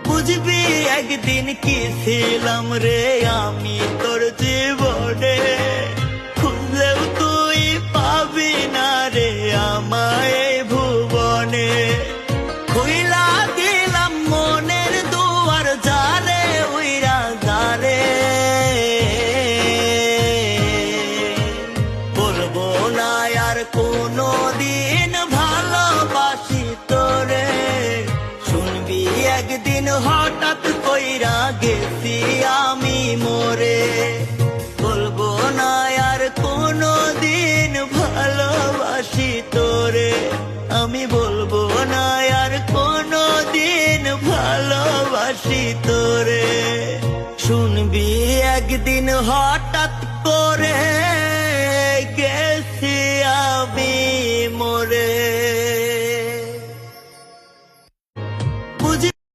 বুঝবি একদিন কি ছিলাম রে আমি তোর জীবনে, খুঁজলেও তুই পাবি না রে আমায় এই ভুবনে। খুইলা দিলাম মনের দুয়ার যারে উইরা যারে, বলবো না আর কোনো দিন ভালোবাসি তোরে। শুনবি একদিন হঠাৎ কইরা গেছি আমি মরে, বলবো না আর কোনো দিন ভালোবাসি তোরে। আমি বলবো না আর কোনো দিন ভালোবাসি তোরে। শুনবি একদিন হঠাৎ করে